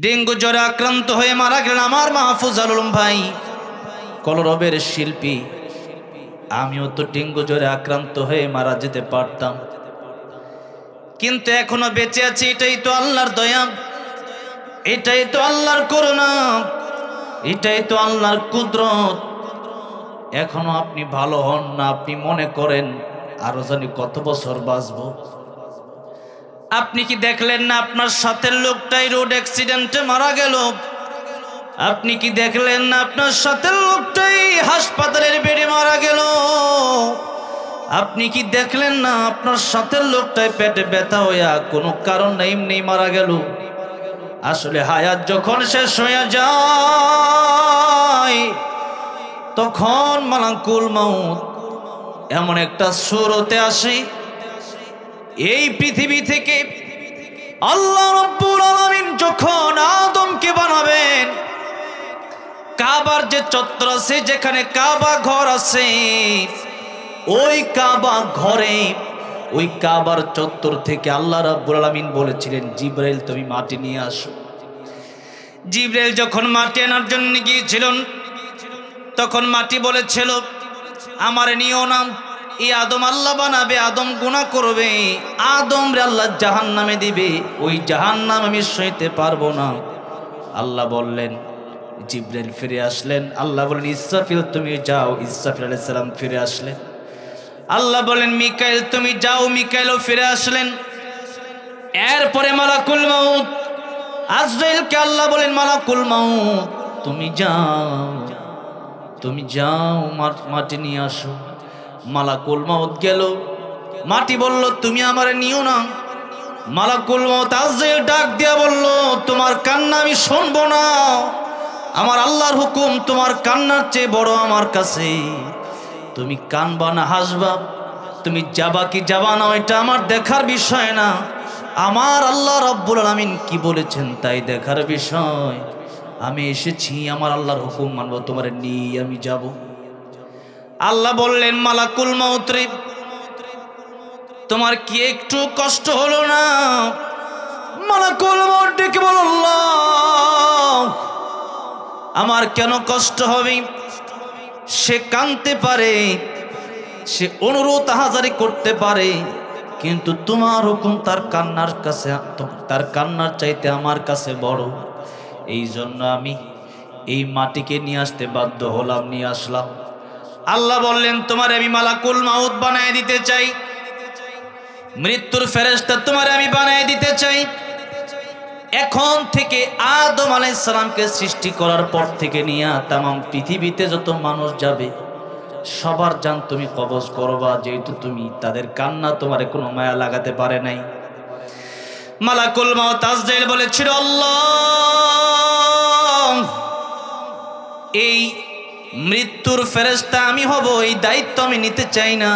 Dengue জ্বরে আক্রান্ত হয়ে মারা গেলেন আমার মাহফুজ আলম ভাই, কলরবের শিল্পী। আমিও তো ডেঙ্গু জ্বরে আক্রান্ত হয়ে মারা যেতে পারতাম, কিন্তু এখনো বেঁচে আছি। এটাই তো আল্লাহর দয়া, এটাই তো আল্লাহর করুণা, এটাই তো আল্লাহর কুদরত। এখনো আপনি ভালো হন না, আপনি মনে করেন আরো জানি কত বছর বাঁচবো। আপনি কি দেখলেন না আপনার সাথের লোকটাই রোড অ্যাক্সিডেন্টে মারা গেল? আপনি কি দেখলেন না আপনার সাথের লোকটাই হাসপাতালের বেডে মারা গেল? আপনি কি দেখলেন না আপনার সাথের লোকটাই পেটে ব্যথা হইয়া কোনো কারণ নাই এমনি মারা গেল? আসলে হায়াত যখন শেষ হয়ে যায় তখন মালাকুল মাউত এমন একটা সুরতে আসে, এই পৃথিবী থেকে আল্লাহ রাব্বুল আলামিন যখন আদমকে বানাবেন, কাবার যে চত্বর আছে, যেখানে কাবা ঘর আছে, ওই কাবা ঘরে, ওই কাবার চত্বর থেকে আল্লাহ রাব্বুল আলামিন বলেছিলেন, জিবরাইল তুমি মাটি নিয়ে আসো। জিবরাইল যখন মাটি আনার জন্য গিয়েছিলেন, তখন মাটি বলেছিল আমার নিও না, এই আদম আল্লাহ বানাবে, আদম গুনাহ করবে, আদম রে আল্লাহ জাহান্নামে দিবে, ওই জাহান্নাম আমি সইতে পারবো না। আল্লাহ বললেন, জিবরাইল ফিরে আসলেন। আল্লাহ বলেন ইসরাফিল তুমি যাও, ইসরাফিল আলাইহিস সালাম ফিরে আসলেন। আল্লাহ বলেন মিকাইল তুমি যাও, মিকাইলও ফিরে আসলেন। এরপরে মালাকুল মাউত আজরাইলকে আল্লাহ বলেন মালাকুল মাউত তুমি যাও, তুমি যাও মাটি নিয়ে আসো। মালাকুল মাউত গেল, মাটি বলল তুমি আমারে নিও না। মালাকুল মাউত আজরাইল ডাক দিয়া বলল তোমার কান্না আমি শুনবো না, আমার আল্লাহর হুকুম তোমার কান্নার চেয়ে বড় আমার কাছে। তুমি কানবা না হাসবা, তুমি যাবা কি যাবা না এটা আমার দেখার বিষয় না, আমার আল্লাহ রাব্বুল আলামিন কি বলেছেন তাই দেখার বিষয়। আমি এসেছি আমার আল্লাহর হুকুম মানব, তোমার নিয়ে আমি যাব। আল্লাহ বললেন মালাকুল মাউত রে তোমার কি একটু কষ্ট হলো না? মালাকুল মাউত ডেকে বলল আল্লাহ আমার কেন কষ্ট হবে? সে কাঁদতে পারে, সে অনুরোধ হাজারি করতে পারে, কিন্তু তোমার হুকুম তার কান্নার কাছে, তার কান্নার চাইতে আমার কাছে বড়। এই জন্য আমি এই মাটিকে নিয়ে আসতে বাধ্য হলাম, নিয়ে আসলাম। আল্লাহ বললেন তোমার আমি মালাকুল মাউত বানায় দিতে চাই, মৃত্যুর ফেরেশতা তোমার আমি বানায় দিতে চাই। এখন থেকে আদম আলাইহিস সালামকে সৃষ্টি করার পর থেকে নিয়ে তামাম পৃথিবীতে যত মানুষ যাবে সবার জান তুমি কবজ করবা, যেহেতু তুমি তাদের কান্না তোমারে কোনো মায়া লাগাতে পারে নাই। মালাকুল মাউত আজরাইল বলেছিল আল্লাহ এই মৃত্যুর ফেরেশতা আমি হব, এই দায়িত্ব আমি নিতে চাই না।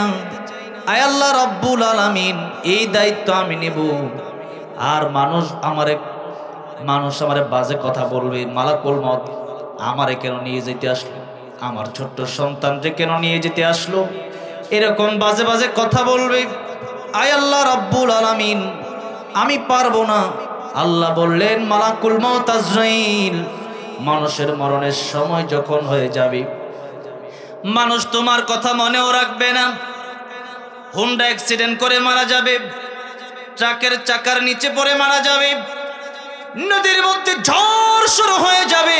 আয় আল্লাহ রাব্বুল আলামিন এই দায়িত্ব আমি নেব। আর মানুষ আমারে বাজে কথা বলবে, মালাকুল মাউত আমারে কেন নিয়ে যেতে আসলো, আমার ছোট্ট সন্তানকে কেন নিয়ে যেতে আসলো, এরকম বাজে বাজে কথা বলবে। আয় আল্লাহ রাব্বুল আলামিন আমি পারবো না। আল্লাহ বললেন মালাকুল মাউত আজরাইল মানুষের মরণের সময় যখন হয়ে যাবে, মানুষ তোমার কথা মনেও রাখবে না, হুন্ডা অ্যাক্সিডেন্ট করে মারা যাবে, ট্রাকের চাকার নিচে পড়ে মারা যাবে, নদীর মধ্যে ঝড় শুরু হয়ে যাবে,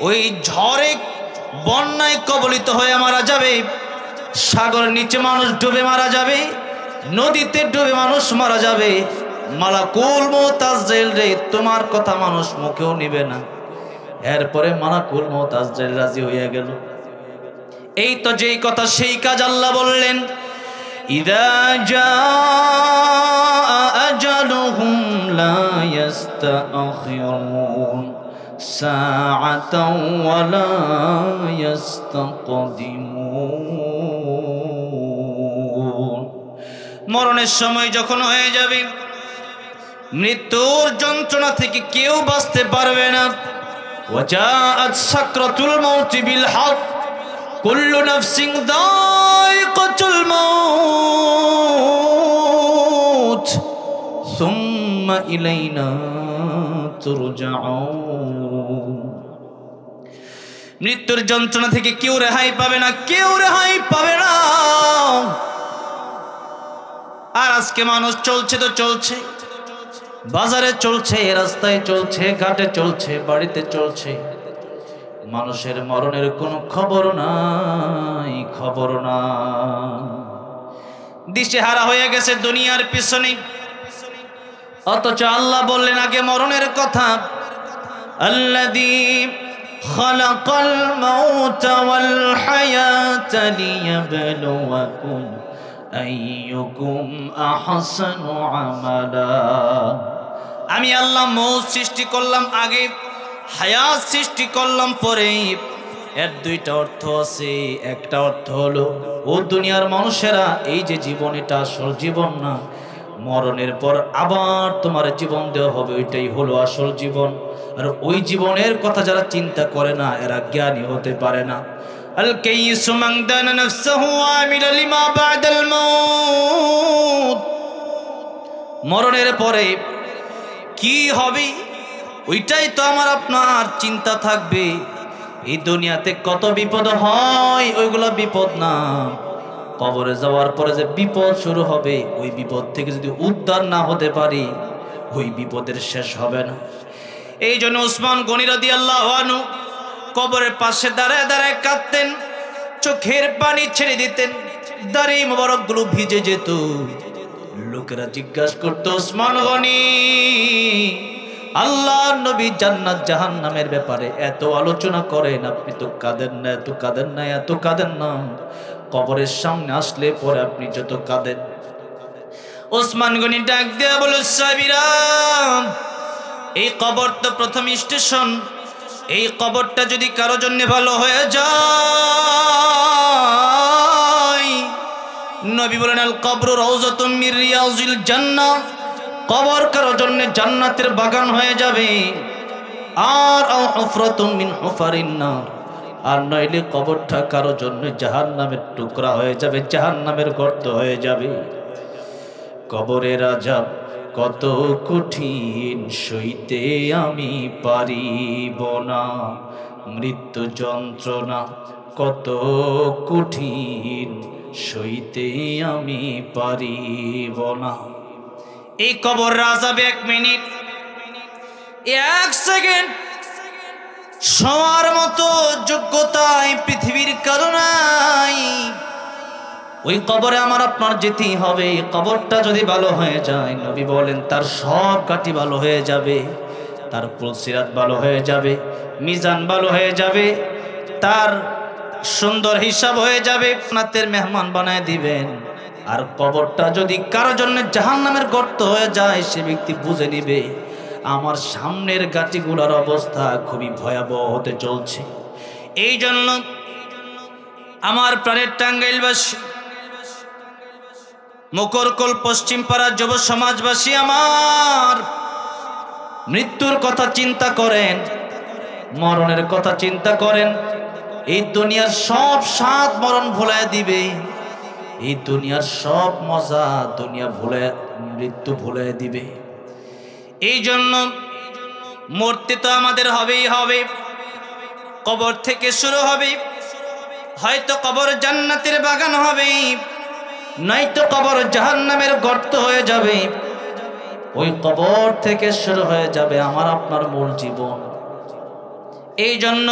ওই ঝড়ে বন্যায় কবলিত হয়ে মারা যাবে, সাগরের নিচে মানুষ ডুবে মারা যাবে, নদীতে ডুবে মানুষ মারা যাবে। মালাকুল মাউত আজরাইল রে তোমার কথা মানুষ মুখেও নিবে না। এরপরে মালাকুল মাউত আজরাইল রাজি হয়ে গেল। এই তো যেই কথা সেই কাজ। আল্লাহ বললেন ইদা জাআ আজালুহুম লা ইস্তাখিরুন সাআতাও ওয়া লা ইস্তাকদিমুন। মরণের সময় যখন হয়ে যাবে, মৃত্যুর যন্ত্রণা থেকে কেউ বাঁচতে পারবে না। ওয়াজাআত সাকরাতুল মাউতি বিল হক, কুল্লু নাফসিন যায়িকাতুল মাউত সুম্মা ইলাইনা তুরজাউন। মৃত্যুর যন্ত্রণা থেকে কেউ রেহাই পাবে না, কেউ রেহাই পাবে না। আর আজকে মানুষ চলছে তো চলছে, বাজারে চলছে, রাস্তায় চলছে, ঘাটে চলছে, বাড়িতে চলছে, মানুষের মরণের কোনো খবর নাই, খবর না। দিশেহারা হয়ে গেছে দুনিয়ার পিছনে, অথচ আল্লাহ বললেন আগে মরণের কথা। আল্লাযী খালাকাল মাউতা ওয়াল হায়াতা লিয়াবলুয়াকুম আইয়ুকুম আহসানু আমালা। আমি আল্লাহ মৌত সৃষ্টি করলাম আগে, হায়াত সৃষ্টি করলাম পরে। এর দুইটা অর্থ আছে। একটা অর্থ হলো ও দুনিয়ার মানুষেরা, এই যে জীবন এটা আসল জীবন না, মরণের পর আবার তোমার জীবন দেওয়া হবে, ওইটাই হলো আসল জীবন। আর ওই জীবনের কথা যারা চিন্তা করে না এরা জ্ঞানী হতে পারে না। আল কাইয়িসু মান দানা নাফসাহু ওয়া আমিলা লিমা বা'দাল মাউত। মরণের পরে কি হবে ওইটাই তো আমার আপনার চিন্তা থাকবে। এই দুনিয়াতে কত বিপদ হয়, ওইগুলো বিপদ না, কবরে যাওয়ার পরে যে বিপদ শুরু হবে, ওই বিপদ থেকে যদি উদ্ধার না হতে পারি, ওই বিপদের শেষ হবে না। এই জন্য উসমান গনি রাদিয়াল্লাহু আনহু কবরের পাশে দাঁড়ায় দাঁড়ায় কাঁদতেন, চোখের পানি ছেড়ে দিতেন, দাড়ি মোবারকগুলো ভিজে যেত। লোকেরা জিজ্ঞাসা করতো, উসমান গনি, আল্লাহর নবী জান্নাত জাহান্নামের ব্যাপারে এত আলোচনা করেন, আপনি তো কাঁদেন না, এত কাঁদেন না, এত কাঁদেন না, কবরের সামনে আসলে পরে আপনি যত কাঁদেন। ওসমান গনি ডাক দিয়ে বলে, সাহাবীরা, এই কবর তো প্রথম স্টেশন, এই কবরটা যদি কারো জন্য ভালো হয়ে যায়, নবী বলেন আল কবরু রাউযাতুম মির রিয়াজিল জান্নাহ, কবর কারো জন্য জান্নাতের বাগান হয়ে যাবে। আর আও হুফরাতুম মিন হুফারিন নার, আর নইলে কবরটা কারো জন্য জাহান্নামের টুকরা হয়ে যাবে, জাহান্নামের গর্ত হয়ে যাবে। কবরের আযাব কত কঠিন সইতে আমি পারিব না, মৃত্যু যন্ত্রণা কত কঠিন সইতে আমি পারিব না। এই কবর আযাব 1 মিনিট 1 সেকেন্ড সবার মতো যোগ্যতা এই পৃথিবীর কারো নাই। ওই কবরে আমার আপনার যেতেই হবে। কবরটা যদি ভালো হয়ে যায়, নবী বলেন তার সব কাটি ভালো হয়ে যাবে, তার পুলসিরাত ভালো হয়ে যাবে, মিজান ভালো হয়ে যাবে, তার সুন্দর হিসাব হয়ে যাবে, আপনাদের মেহমান বানায় দিবেন। আর কবরটা যদি কারো জন্য জাহান্নামের গর্ত হয়ে যায়, সে ব্যক্তি বুঝে নিবে আমার সামনের গাটিগুলোর অবস্থা খুবই ভয়াবহ হতে চলছে। এই জন্য আমার প্রাণের টাঙ্গাইলবাসী, মুকরকল পশ্চিম পাড়ার যুব সমাজবাসী, আমার মৃত্যুর কথা চিন্তা করেন, মরণের কথা চিন্তা করেন। এই দুনিয়ার সব স্বাদ মরণ ভুলায় দিবে, এই দুনিয়ার সব মজা দুনিয়া ভুলে, মৃত্যু ভুলে দিবে। এই জন্য মরতে তো আমাদের হবেই হবে। কবর থেকে শুরু হবে, হয়তো কবর জান্নাতের বাগান হবে, নয়তো কবর জাহান্নামের গর্ত হয়ে যাবে। ওই কবর থেকে শুরু হয়ে যাবে আমার আপনার মূল জীবন। এই জন্য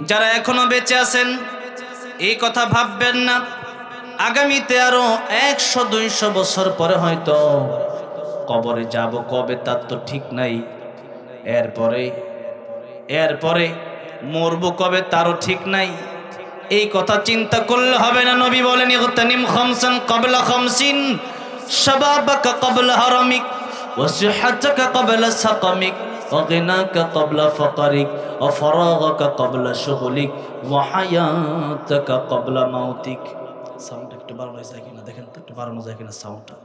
যারা এখনো বেঁচে আছেন এই কথা ভাববেন না আগামীতে আরো 100-200 বছর পরে হয়তো কবরে যাব, কবে তার তো ঠিক নাই। এরপরে মরবো কবে তারও ঠিক নাই। এই কথা চিন্তা করলে হবে না। নবী বলেন, ইগতানিম খামসান ক্বাবলা খামসিন, শাবাবাকা ক্বাবলা হারামিক, ওয়া সিহহাতাকা ক্বাবলা সাকামিক, ওয়া গিনাকা ক্বাবলা ফাকরিক, ওয়া ফারাগাকা ক্বাবলা শুগলিক, ওয়া হায়াতাকা ক্বাবলা মাউতিক। সাউন্ড একটু বাড়ানো যায় কিনা দেখেন তো, একটু বাড়ানো যায় কিনা সাউন্ডটা।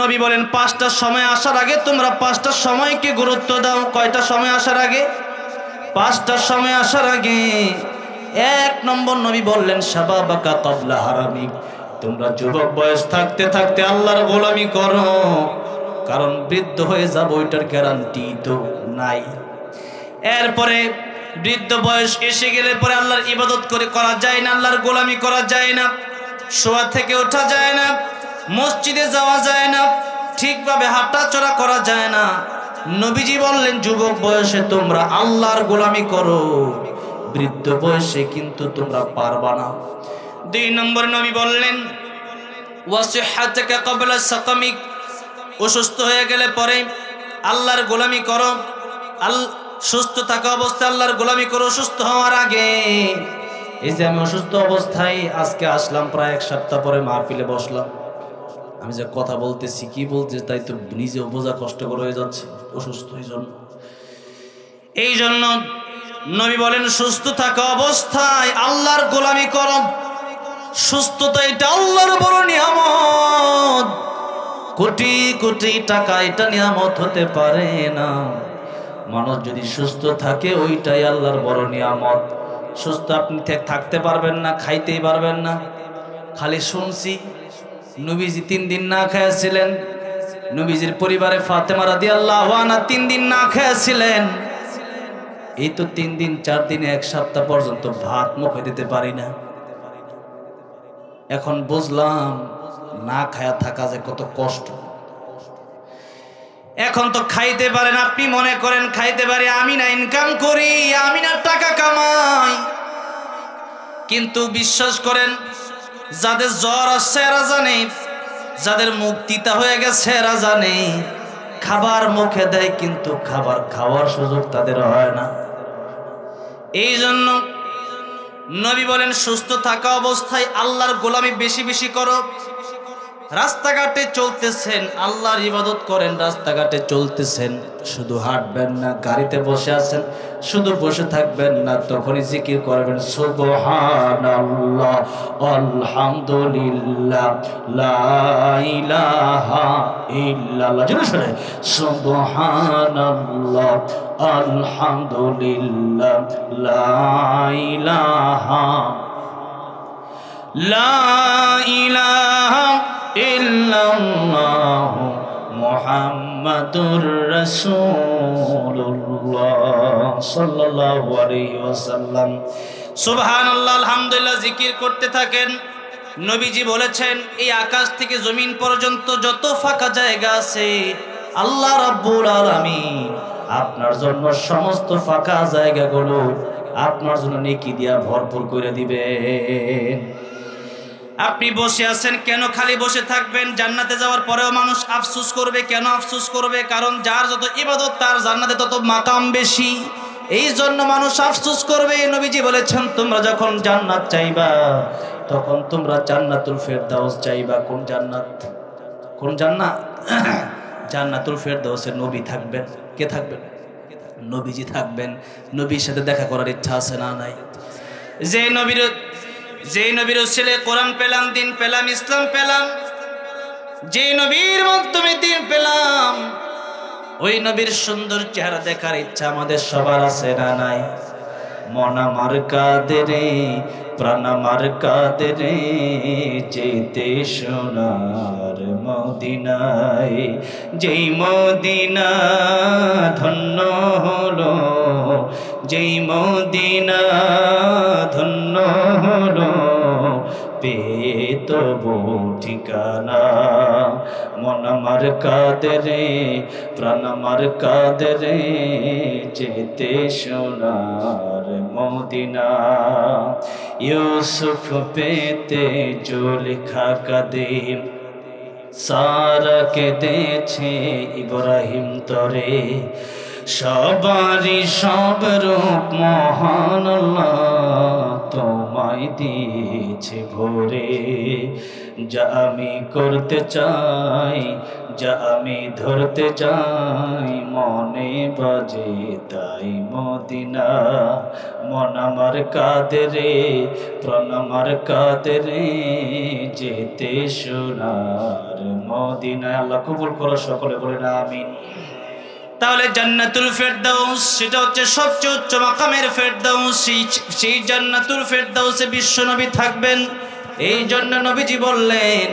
নবী বলেন 5টার সময় আসার আগে তোমরা 5টার সময়কে গুরুত্ব দাও। কয়টা সময় আসার আগে? 5টার সময় আসার আগে। 1 নম্বর নবী বললেন শাবাবাকা ক্বাবলা হারামিক, তোমরা যুবক বয়স থাকতে থাকতে আল্লাহর গোলামি করো, কারণ বৃদ্ধ হয়ে যাব ওইটার গ্যারান্টি তো নাই। এরপরে বৃদ্ধ বয়স এসে গেলে পরে আল্লাহর ইবাদত করা যায় না, আল্লাহর গোলামি করা যায় না, শোয়া থেকে ওঠা যায় না, মসজিদে যাওয়া যায় না, ঠিকভাবে হাঁটাচলা করা যায় না। নবীজি বললেন যুবক বয়সে তোমরা আল্লাহর গোলামি করো, বৃদ্ধ বয়সে কিন্তু তোমরা পারবা না। 2 নম্বর নবী বললেন ওয়াসিহাতাকা ক্বাবলা সাকামিক, অসুস্থ হয়ে গেলে পরে আল্লাহর গোলামি করো। সুস্থ থাকা অবস্থায় আল্লাহর গোলামি করো, সুস্থ হওয়ার আগে। এই যে আমি অসুস্থ অবস্থায় আজকে আসলাম, প্রায় 1 সপ্তাহ পরে মাহফিলে বসলাম, আমি যে কথা বলতেছি কি বলতেছি তাই তো নিজেও বোঝা কষ্টকর হয়ে যাচ্ছে, অসুস্থ এই জন্য নবী বলেন সুস্থ থাকা অবস্থায় আল্লাহর গোলামি করো। সুস্থতা এটা আল্লাহর বড় নিয়ামত, কোটি কোটি টাকা এটা নিয়ামত হতে পারে না। মানুষ যদি সুস্থ থাকে ওইটাই আল্লাহর বড় নিয়ামত। সুস্থ আপনি থাকতে পারবেন না, খাইতেই পারবেন না। খালি শুনছি নবীজি 3 দিন না খেয়েছিলেন, নবীজির পরিবারে ফাতেমা রাদিয়াল্লাহু আনহা 3 দিন না খেয়েছিলেন। এই তো 3 দিন 4 দিন 1 সপ্তাহ পর্যন্ত ভাত মুখে দিতে পারি না। এখন বুঝলাম না খায়া থাকা যে কত কষ্ট। এখন তো খাইতে পারেন, আপনি মনে করেন খাইতে পারি, আমি না ইনকাম করি, আমি না টাকা কামাই, কিন্তু বিশ্বাস করেন যাদের জ্বর আসছে এরা জানে, যাদের মুখ তিতা হয়ে গেছে এরা জানে। খাবার মুখে দেয় কিন্তু খাবার খাওয়ার সুযোগ তাদের হয় না। এই জন্য নবী বলেন সুস্থ থাকা অবস্থায় আল্লাহর গোলামি বেশি বেশি করো। রাস্তাঘাটে চলতেছেন আল্লাহর ইবাদত করেন, রাস্তাঘাটে চলতেছেন শুধু হাঁটবেন না, গাড়িতে বসে আছেন শুধু বসে থাকবেন না, তখনই জিকির করবেন সুবহানাল্লাহ আলহামদুলিল্লাহ লা ইলাহা ইল্লাল্লাহ। জোরে শুনে সুবহানাল্লাহ আলহামদুলিল্লাহ লা ইলাহা ইল্লাল্লাহ মুহাম্মাদুর রাসূলুল্লাহ সাল্লাল্লাহু আলাইহি ওয়াসাল্লাম। সুবহানাল্লাহ আলহামদুলিল্লাহ জিকির করতে থাকেন। নবীজি বলেছেন এই আকাশ থেকে জমিন পর্যন্ত যত ফাঁকা জায়গা আছে আল্লাহ রাব্বুল আলামিন আপনার জন্য সমস্ত ফাঁকা জায়গাগুলো আপনার জন্য নেকি দিয়া ভরপুর করে দিবেন। আপনি বসে আছেন, কেন খালি বসে থাকবেন? জান্নাতে যাওয়ার পরেও মানুষ আফসোস করবে। কেন আফসোস করবে? কারণ যার যত ইবাদত তার জান্নাতে তত মাকাম বেশি, এই জন্য মানুষ আফসোস করবে। নবীজি বলেছেন তোমরা যখন জান্নাত চাইবা তখন তোমরা জান্নাতুল ফেরদাউস চাইবা। কোন জান্নাত? কোন জান্নাত? জান্নাতুল ফেরদাউসে নবী থাকবেন। কে থাকবেন? নবীজি থাকবেন। নবীর সাথে দেখা করার ইচ্ছা আছে না নাই? যে নবীর ছেলে কোরআন পেলাম, দিন পেলাম, ইসলাম পেলাম, যে নবীর মাধ্যমে দিন পেলাম, ওই নবীর সুন্দর চেহারা দেখার ইচ্ছা আমাদের সবার আছে না নাই? মন আমার কাঁদে রে, প্রাণ আমার কাঁদে রে, যেতে সোনার মদিনায়। যেই মদিনা ধন্য হলো, যেই মদিনা ধন্য হলো, পেয়ে তবু ঠিকানা। মন আমার কাঁদে রে, প্রাণ আমার কাঁদে রে, যেতে সোনার মদিনা। ইউসুফ পেতে জুলেখা কাঁদে, সারা কেঁদেছে ইব্রাহিম তরে। সবারই সব রূপ মহান আল্লাহ তোমায় দিয়েছে ভরে। যা আমি করতে চাই, যা আমি ধরতে চাই, মনে বাজে তাই মদিনা। মন আমার কাঁদে রে, প্রাণ আমার কাঁদে রে, যেতে সোনার মদিনা। আল্লাহ কবুল করো, সকলে বলেন আমিন। তাহলে জান্নাতুল ফেরদাউস সেটা হচ্ছে সবচেয়ে উচ্চ মাকামের ফেরদাউস। সেই জান্নাতুল ফেরদাউসে বিশ্বনবী থাকবেন। এই জন্য নবীজি বললেন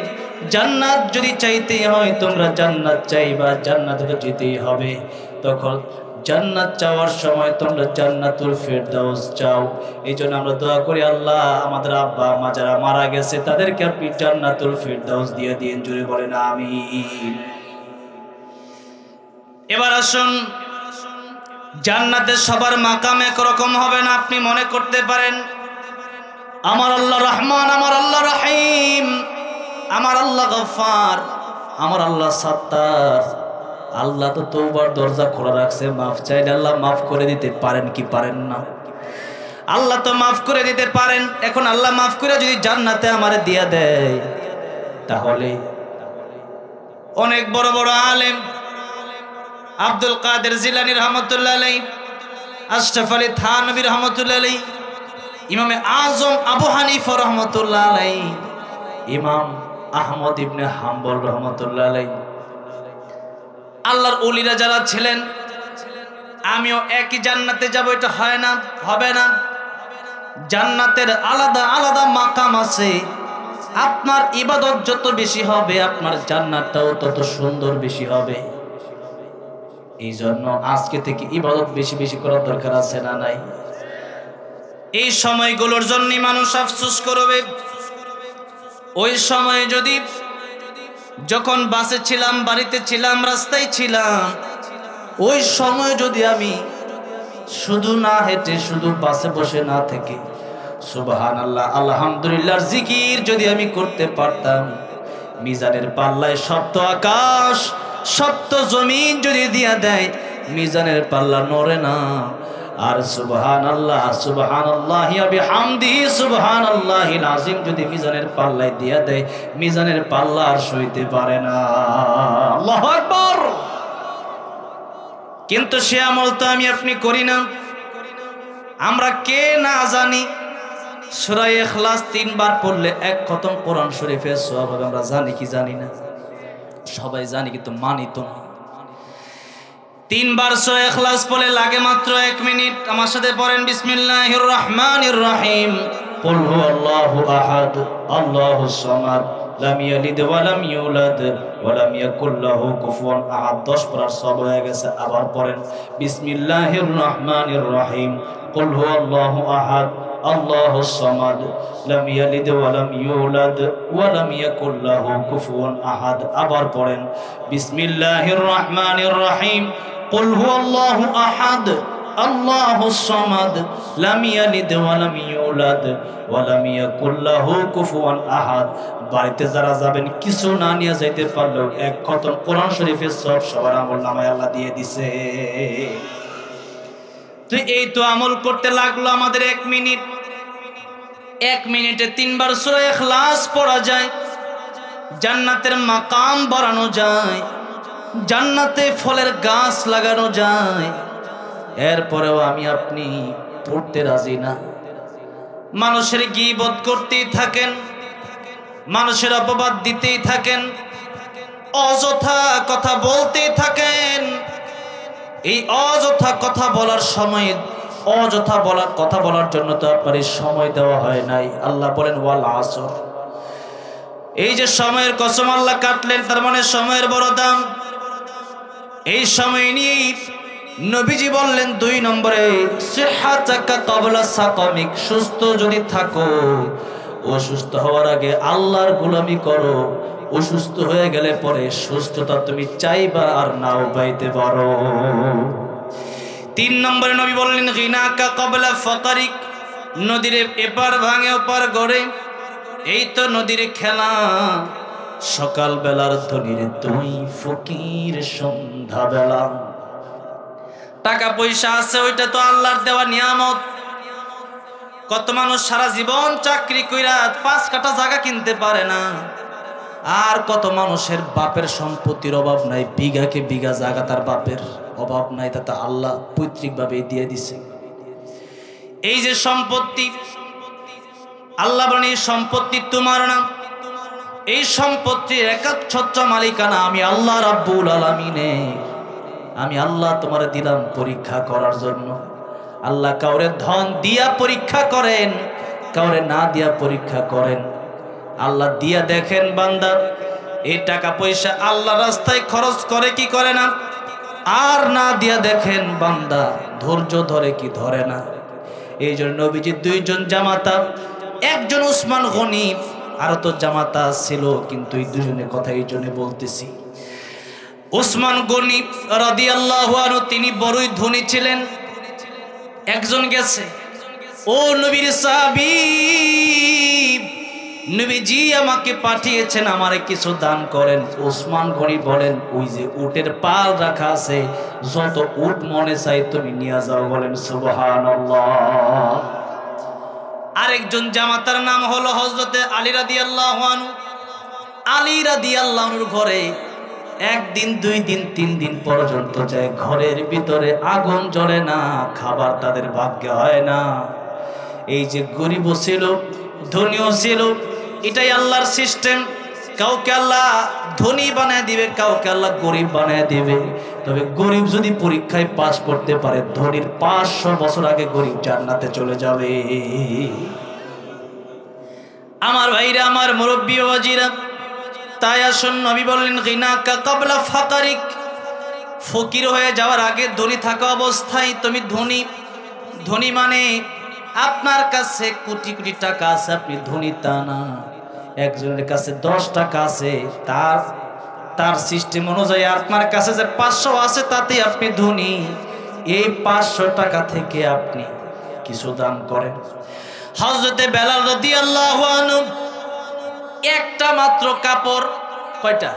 জান্নাত যদি চাইতে হয় তোমরা জান্নাত চাইবা, জান্নাতে যেতেই হবে। তখন জান্নাত চাওয়ার সময় তোমরা জান্নাতুল ফেরদাউস চাও। এই জন্য আমরা দোয়া করি, আল্লাহ আমাদের আব্বা আম্মা যারা মারা গেছে তাদেরকে আপনি জান্নাতুল ফেরদাউস দিয়ে দিন, জুড়ে বলেন আমিন। এবার আসুন, জান্নাতে সবার মাকাম একরকম হবে না। আপনি মনে করতে পারেন আমার আল্লাহ রহমান, আমার আল্লাহ রহিম, আমার আল্লাহ গফফার, আমার আল্লাহ সাত্তার। আল্লাহ তো তওবার দরজা খোলা রাখছে, মাফ চাইলে আল্লাহ মাফ করে দিতে পারেন কি পারেন না? আল্লাহ তো মাফ করে দিতে পারেন। এখন আল্লাহ মাফ করে যদি জান্নাতে আমারে দিয়া দেয়, তাহলে অনেক বড় বড় আলেম, আব্দুল কাদের জিলানী রহমতুল্লাহ আলাইহি, আশরাফ আলী থানভী রহমতুল্লাহ আলাইহি, ইমামে আজম আবু হানিফা রহমতুল্লাহ আলাইহি, ইমাম আহমদ ইবনে হাম্বল রহমতুল্লাহ আলাইহি, আল্লাহর ওলিরা যারা ছিলেন, আমিও একই জান্নাতে যাব, এটা হয় না, হবে না। জান্নাতের আলাদা আলাদা মাকাম আছে। আপনার ইবাদত যত বেশি হবে আপনার জান্নাতটাও তত সুন্দর বেশি হবে। এই জন্য আজকে থেকে ইবাদত বেশি বেশি করার দরকার আছে না নাই? এই সময়গুলোর জন্য মানুষ আফসোস করবে। ওই সময় যদি, যখন বাসে ছিলাম, বাড়িতে ছিলাম, রাস্তায় ছিলাম, ওই সময় যদি আমি শুধু না হেঁটে, শুধু বাসে বসে না থেকে সুবহানাল্লাহ আলহামদুলিল্লাহর জিকির যদি আমি করতে পারতাম, মিজানের পাল্লায় সপ্ত আকাশ সপ্ত জমিন যদি দিয়া দেয়, মিজানের পাল্লা নড়ে না। আর সুবহানাল্লাহ সুবহানাল্লাহি ওয়া বিহামদিহি সুবহানাল্লাহিল আযীম যদি মিজানের পাল্লায় দিয়া দেয়, মিজানের পাল্লা আর সইতে পারে না। আল্লাহু আকবার। কিন্তু সে আমল তো আমি আপনি করি না। আমরা কে না জানি সূরা ইখলাস 3 বার পড়লে 1 খতম কোরআন শরীফের সওয়াব হবে। আমরা জানি কি জানি না? সবাই জানি কিন্তু মানি তো না। 3 বার সূরা ইখলাস পড়লে লাগে মাত্র 1 মিনিট। আমার সাথে পড়েন বিসমিল্লাহির রহমানির রহিম। কুল হুয়াল্লাহু আহাদ আল্লাহুস সামাদ লাম ইয়ালিদ ওয়া লাম ইউলাদ ওয়া লাম ইয়াকুল লাহু কুফুয়ান আহাদ। 10 পড়ার সওয়াব হয়ে গেছে। আবার পড়েন বিসমিল্লাহির রহমানির রহিম। কুল হুয়াল্লাহু আহাদ আল্লাহুস সামাদ লাম ইয়ালিদ ওয়া লাম ইউলাদ ওয়া লাম ইয়াকুল লাহু কুফুয়ান আহাদ। আবার পড়েন বিসমিল্লাহির রহমানির রহিম। কুল হুয়াল্লাহু আহাদ আল্লাহুস সামাদ লাম ইয়ালিদ ওয়া লাম ইউলাদ ওয়া লাম ইয়াকুল লাহু কুফুয়ান আহাদ। বাড়িতে যারা যাবেন কিছু না নিয়ে যাইতে পারলেও 1 খতম কোরআন শরীফের সব সবার আমলনামায় আল্লাহ দিয়ে দিছে। তো এই তো আমল করতে লাগলো আমাদের 1 মিনিট। 1 মিনিটে 3 বার সূরা ইখলাস পড়া যায়, জান্নাতের মাকাম বাড়ানো যায়, জান্নাতে ফলের গাছ লাগানো যায়। এরপরেও আমি আপনি পড়তে রাজি না। মানুষের গীবত করতেই থাকেন, মানুষের অপবাদ দিতেই থাকেন, অযথা কথা বলতেই থাকেন। এই অযথা কথা বলার সময়, অযথা কথা বলার জন্য তো আপনার এই সময় দেওয়া হয় নাই। আল্লাহ বলেন ওয়াল আসর। এই যে সময়ের কসম আল্লাহ কাটলেন, তার মানে সময়ের বড় দাম। এই সময় নিয়ে নবীজি বললেন 2 নম্বরে সিহহাতাকা ক্বাবলা সাকামিক। সুস্থ যদি থাকো, অসুস্থ হওয়ার আগে আল্লাহর গোলামি করো। অসুস্থ হয়ে গেলে পরে সুস্থতা তুমি চাইবা আর নাও পাইতে পারো। 3 নম্বরে নবী বললেন গিনাকা ক্বাবলা ফাকারিক। নদীর এপার ভাঙে ওপার গড়ে, এই তো নদীর খেলা। সকাল বেলার ধনীর তুই ফকির সন্ধ্যা বেলা। টাকা পয়সা আছে, ওইটা তো আল্লাহর দেওয়া নিয়ামত। কত মানুষ সারা জীবন চাকরি কইরা 5 কাঠা জায়গা কিনতে পারে না। আর কত মানুষের বাপের সম্পত্তির অভাব নাই, বিঘাকে বিঘা জায়গা তার বাপের অভাব নাই, তাতে আল্লাহ পৈতৃকভাবে দিয়ে দিছে। এই যে সম্পত্তি, আল্লাহ বলেন এই সম্পত্তি তোমার না, এই সম্পত্তির একচ্ছত্র মালিকানা আমি আল্লাহ রাব্বুল আলামিনের। আমি আল্লাহ তোমার দিলাম পরীক্ষা করার জন্য। আল্লাহ কাউরে ধন দিয়া পরীক্ষা করেন, কাউরে না দিয়া পরীক্ষা করেন। আল্লাহ দিয়া দেখেন বান্দা এই টাকা পয়সা আল্লাহ রাস্তায় খরচ করে কি করে না? আর না দিয়া দেখেন বান্দা ধৈর্য ধরে কি ধরে না। এই জন্য নবীজি দুইজন জামাতা, একজন উসমান গনি, আরো তো জামাতা ছিল, কিন্তু এই দুজনের কথা এই জন্য বলতেছি। উসমান গনি রাদিয়াল্লাহু আনহু তিনি বড়ই ধনী ছিলেন। একজন গেছে, ও নবীর সাহাবী, নবীজি আমাকে পাঠিয়েছেন, আমারে কিছু দান করেন। উসমান গনি বলেন, ওই যে উটের পাল রাখা আছে, যত উট মনে চাই তুমি নিয়ে যাও। বলেন সুবহানাল্লাহ। আরেকজন জামাতার নাম হলো হযরতে আলী রাদিয়াল্লাহু আনহু। আলী রাদিয়াল্লাহু আনহুর ঘরে একদিন, দুই দিন, তিন দিন পর্যন্ত যায়, ঘরের ভিতরে আগুন জ্বলে না, খাবার তাদের ভাগ্যে হয় না। এই যে গরিবও ছিল, ধনীও ছিল, এটাই আল্লাহর সিস্টেম। কাউকে আল্লাহ ধনী বানায় দিবে, কাউকে আল্লাহ গরিব বানায় দিবে। তবে গরিব যদি পরীক্ষায় পাস করতে পারে, ধনীর 500 বছর আগে গরিব জান্নাতে চলে যাবে। আমার ভাইরা, আমার মুরব্বী ওয়াজিরা, তাই আসুন নবী বললেন, গিনাকা ক্বাবলা ফাকারিক, ফকির হয়ে যাওয়ার আগে ধনী থাকা অবস্থায় তুমি ধনী। ধনী মানে আপনার কাছে কোটি কোটি টাকা আছে, আপনি ধনী তা না। একজনের কাছে 10 টাকা আছে, তার সিস্টেম অনুযায়ী আপনার কাছে যে 500 আছে তাতে আপনি ধনী। এই 500 টাকা থেকে আপনি কিছু দান করেন। হযরতে বেলাল রাদিয়াল্লাহু আনহু একটা মাত্র কাপড়, কয়টা?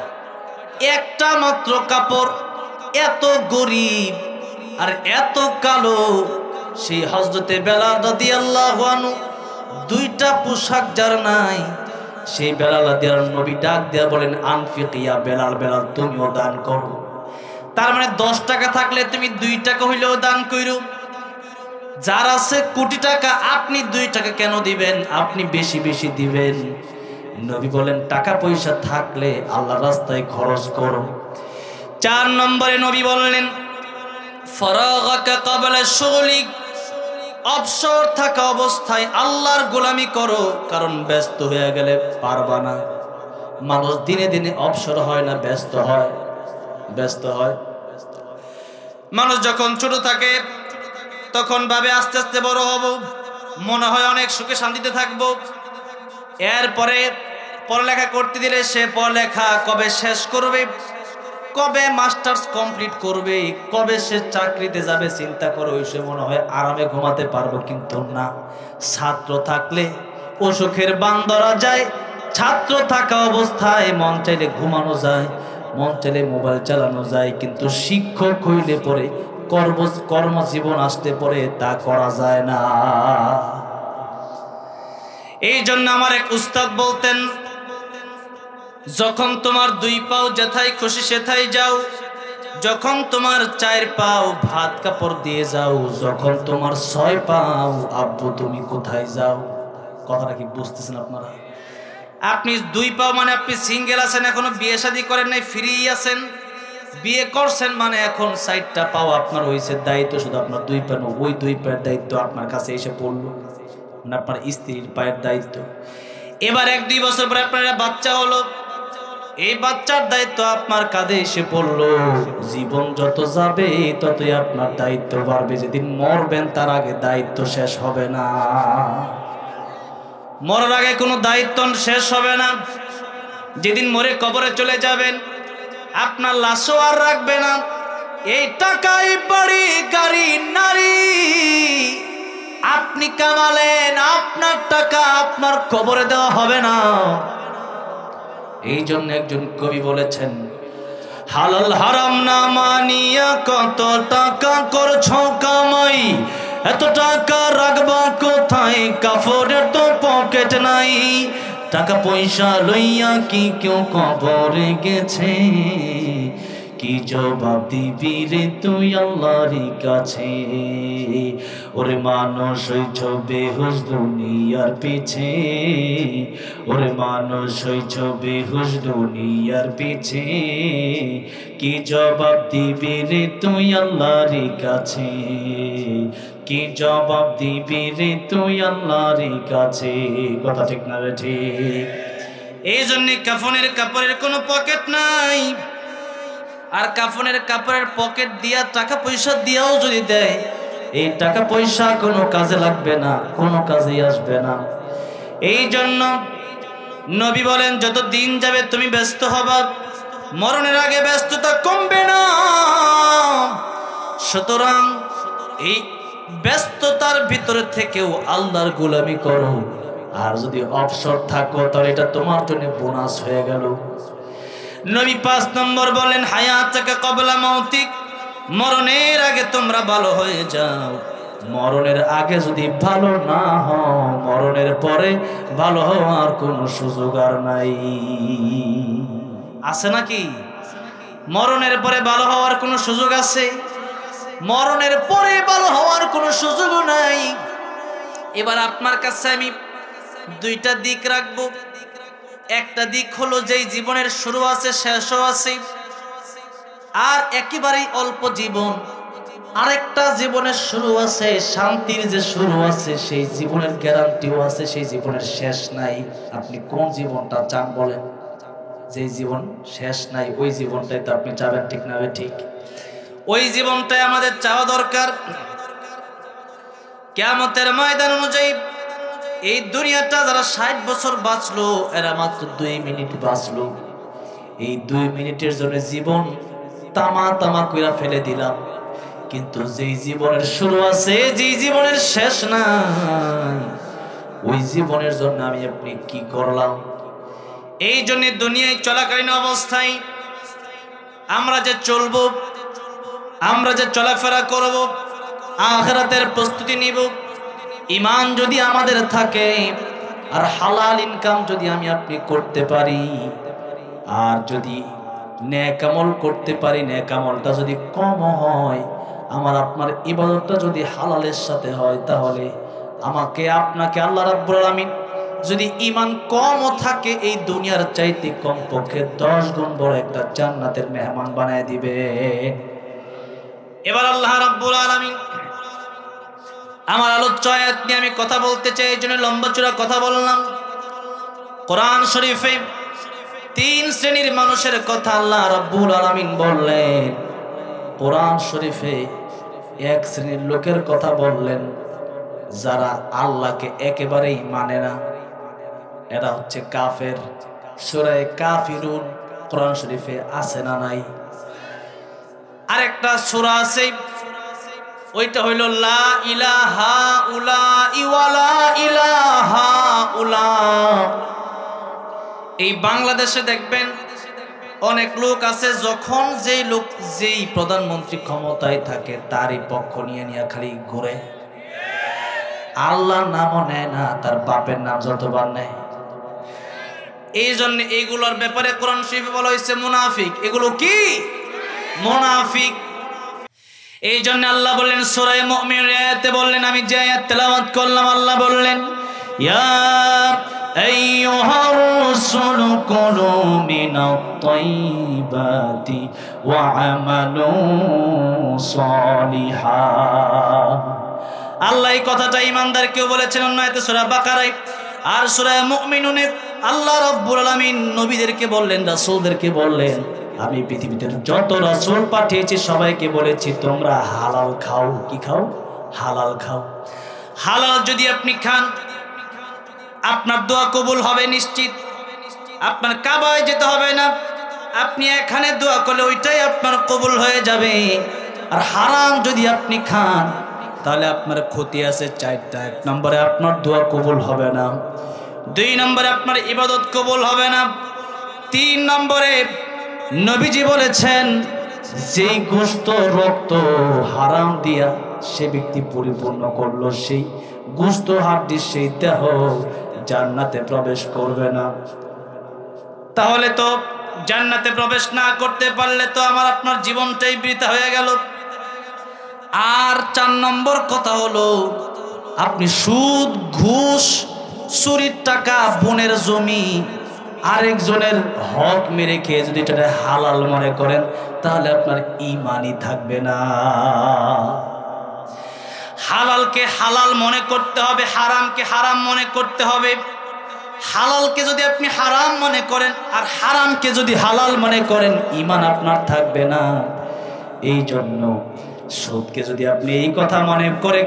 একটা মাত্র কাপড়, এত গরিব আর এত কালো, সেই হযরতে বেলাল রাদিয়াল্লাহু আনহু 2টা পোশাক যার নাই, সেই বেলাল রাদিয়াল্লাহু আনহু নবী ডাক দিয়া বলেন, আনফিক ইয়া বেলাল, বেলাল তুমিও দান করো। তার মানে 10 টাকা থাকলে তুমি 2 টাকা হইলেও দান কইরো। যার আছে কোটি টাকা, আপনি 2 টাকা কেন দিবেন? আপনি বেশি বেশি দিবেন। নবী বলেন, টাকা পয়সা থাকলে আল্লাহর রাস্তায় খরচ করো। 4 নম্বরে নবী বললেন, ফারাগাকা ক্বাবলা শুগলিক, অবসর থাকা অবস্থায় আল্লাহর গোলামি করো, কারণ ব্যস্ত হয়ে গেলে পারবা না। মানুষ দিনে দিনে অবসর হয় না, ব্যস্ত হয়। ব্যস্ত হয়। মানুষ যখন ছোট থাকে তখন ভাবে আস্তে আস্তে বড় হব, মনে হয় অনেক সুখে শান্তিতে থাকবো। এরপরে পড়ালেখা করতে দিলে সে পড়ালেখা কবে শেষ করবে, কবে মাস্টার্স কমপ্লিট করবে, কবে সে চাকরিতে যাবে চিন্তা করে ওই সে মনে হয় আরামে ঘুমাতে পারবো। কিন্তু না, ছাত্র থাকলে অসুখের বান ধরা যায়। ছাত্র থাকা অবস্থায় মন চাইলে ঘুমানো যায়, মন চাইলে মোবাইল চালানো যায়, কিন্তু শিক্ষক হইলে পরে কর্মজীবন আসতে পরে তা করা যায় না। এই জন্য আমার এক উস্তাদ বলতেন, যখন তোমার 2 পাও যেথায় খুশি সেথায় যাও, যখন তোমার 4 পাও ভাত কাপড় দিয়ে যাও, যখন তোমার 6 পাও আব্বু তুমি কোথায় যাও। কথাটা কি বুঝতেছেন আপনারা? আপনি 2 পাও মানে আপনি সিঙ্গেল আছেন, এখনো বিয়ে শাদী করেন নাই, ফ্রি আছেন। বিয়ে করছেন মানে এখন 4টা পাও আপনার হয়েছে, দায়িত্ব শুধু আপনার 2 পা, ওই 2 পায়ের দায়িত্ব আপনার কাছে এসে পড়লো, মানে আপনার স্ত্রীর পায়ের দায়িত্ব। এবার 1-2 বছর পরে আপনার বাচ্চা হলো, এই বাচ্চার দায়িত্ব আপনার কাঁধে এসে পড়লো। জীবন যত যাবে ততই আপনার দায়িত্ব বাড়বে। যেদিন মরবেন তার আগে দায়িত্ব শেষ হবে না। মরার আগে কোনো দায়িত্ব শেষ হবে না। যেদিন মরে কবরে চলে যাবেন, আপনার লাশও আর রাখবে না। এই টাকাই বাড়ি গাড়ি নারী আপনি কামালেন, আপনার টাকা আপনার কবরে দেওয়া হবে না। এই জন্য একজন কবি বলেছেন, হালাল হারাম না মানিয়া কত টাকা করছো কামাই, এত টাকা রাখবা কোথায়, কাফনের তো পকেট নাই। টাকা পয়সা লইয়া কি কেউ কবরে গেছে, কি জবাব দিবি রে তুই আল্লাহর কাছে। ওরে মানুষ হইছ বেহুশ দুনিয়ার পিছে, ওরে মানুষ হইছ বেহুশ দুনিয়ার পিছে, কি জবাব দিবি রে তুই আল্লাহর কাছে, কি জবাব দিবি রে তুই আল্লাহর কাছে। কথা ঠিক না রে ঠিক? এই জন্য কাফনের কাপড়ের কোনো পকেট নাই। আর কাফনের কাপড়ের পকেট দিয়া টাকা পয়সা দিয়াও যদি দেয়, এই টাকা পয়সা কোনো কাজে লাগবে না, কোনো কাজেই আসবে না। এই জন্য নবী বলেন, যত দিন যাবে তুমি ব্যস্ত হবা, মরণের আগে ব্যস্ততা কমবে না। সুতরাং এই ব্যস্ততার ভিতরে থেকেও আল্লাহর গোলামি করো। আর যদি অবসর থাকো তাহলে এটা তোমার জন্য বোনাস হয়ে গেল। নবী 5 নম্বর বলেন, হায়াতাকা ক্বাবলা মাউতিক, মরণের আগে তোমরা ভালো হয়ে যাও। মরণের আগে যদি ভালো না হও, মরণের পরে ভালো হওয়ার কোনো সুযোগ আর নাই। আছে নাকি? মরণের পরে ভালো হওয়ার কোনো সুযোগ আছে? মরণের পরে ভালো হওয়ার কোনো সুযোগ নাই। এবার আপনার কাছে আমি 2টা দিক রাখবো। একটা দিক হলো যেই জীবনের শুরু আছে শেষও আছে, আর একেবারেই অল্প জীবন। আরেকটা জীবনের শুরু আছে, শান্তির যে শুরু আছে, সেই জীবনের গ্যারান্টিও আছে, সেই জীবনের শেষ নাই। আপনি কোন জীবনটা চান বলেন? যে জীবন শেষ নাই ওই জীবনটাই তো আপনি চাবেন, ঠিক না? ঠিক, ওই জীবনটাই আমাদের চাওয়া দরকার। কিয়ামতের ময়দান অনুযায়ী এই দুনিয়াটা যারা 60 বছর বাঁচলো, এরা মাত্র 2 মিনিট বাঁচলো। এই 2 মিনিটের জন্য জীবন তামা তামা কইরা ফেলে দিলাম। কিন্তু যেই জীবনের শুরু আছে, যেই জীবনের শেষ নাই, ওই জীবনের জন্য আমি আপনি কি করলাম? এই জন্য দুনিয়ায় চলাকালীন অবস্থায় আমরা যে চলবো, আমরা যে চলাফেরা করব, আখিরাতের প্রস্তুতি নিব, ঈমান যদি আমাদের থাকে আর হালাল ইনকাম যদি আমি আপনি করতে পারি, আর যদি নেক আমল করতে পারি, নেক আমলটা যদি কম হয়, আমার আপনার ইবাদতটা যদি হালালের সাথে হয়, তাহলে আমাকে আপনাকে আল্লাহ রাব্বুল আলামিন যদি ঈমান কমও থাকে, এই দুনিয়ার চাইতে কমপক্ষে 10 গুণ বড় একটা জান্নাতের মেহমান বানায় দিবে। এবার আল্লাহ রাব্বুল আলামিন আমার আলোচ্য আয়াত নিয়ে আমি কথা বলতে চাই, এই জন্য লম্বা চূড়া কথা বললাম। কোরআন শরীফে 3 শ্রেণীর মানুষের কথা আল্লাহ রাব্বুল আলামিন বললেন। কোরআন শরীফে 1 শ্রেণীর লোকের কথা বললেন, যারা আল্লাহকে একেবারেই মানে না। এরা হচ্ছে কাফের। সূরা কাফিরুন কোরআন শরীফে আছে না নাই? আরেকটা সূরা আছে, ওইটা হইল লা ইলাহা উলাই ওয়ালা ইলাহা উলা। এই বাংলাদেশে দেখবেন অনেক লোক আছে, যখন যেই প্রধানমন্ত্রী ক্ষমতায় থাকে তারই পক্ষ নিয়ে নিয়ে খালি ঘুরে, আল্লাহর নামও নেয় না, তার বাপের নাম যতবার নেয়। এই জন্য এইগুলোর ব্যাপারে কোরআন শরীফে বলা হয়েছে মুনাফিক। এগুলো কি? মুনাফিক। এই জন্য আল্লাহ বললেন সূরা মুমিনুন আয়াতে বললেন, আমি যে আয়াত তেলাওয়াত করলাম, আল্লাহ বললেন ইয়া আইয়ুহার রাসূলু কুলু মিনাত তাইয়্যিবাতি ওয়া আমালু সালিহা। আল্লাহ এই কথাটা ঈমানদারকেও বলেছেন অন্য আয়াতে সূরা বাকারায়। আর সূরা মুমিনুনে আল্লাহ রাব্বুল আলামিন নবীদেরকে বললেন, রাসূলদেরকে বললেন, আমি পৃথিবীতে যত রাসূল পাঠিয়েছি সবাইকে বলেছি তোমরা হালাল খাও। কি খাও? হালাল খাও। হালাল যদি আপনি খান, আপনার দোয়া কবুল হবে নিশ্চিত। আপনার কাবায় যেতে হবে না, আপনি এখানে দোয়া করলে ওইটাই আপনার কবুল হয়ে যাবে। আর হারাম যদি আপনি খান, তাহলে আপনার ক্ষতি আছে 4টা। 1 নম্বরে আপনার দোয়া কবুল হবে না, 2 নম্বরে আপনার ইবাদত কবুল হবে না, 3 নম্বরে নবীজি বলেছেন যেই গোশত রক্ত হারাম দিয়া সে ব্যক্তি পরিপূর্ণ করলো, সেই গোশত হাড্ডি সেই দেহ জান্নাতে প্রবেশ করবে না। তাহলে তো জান্নাতে প্রবেশ না করতে পারলে তো আমার আপনার জীবনটাই বৃথা হয়ে গেল। আর 4 নম্বর কথা হলো, আপনি সুদ, ঘুষ, চুরির টাকা, বোনের জমি, আরেকজনের হক মেরে খেয়ে যদি এটা হালাল মনে করেন, তাহলে আপনার ঈমানই থাকবে না। হালালকে হালাল মনে করতে হবে, হারামকে হারাম মনে করতে হবে। হালালকে যদি আপনি হারাম মনে করেন আর হারামকে যদি হালাল মনে করেন, ঈমান আপনার থাকবে না। এই জন্য সুদকে যদি আপনি এই কথা মনে করে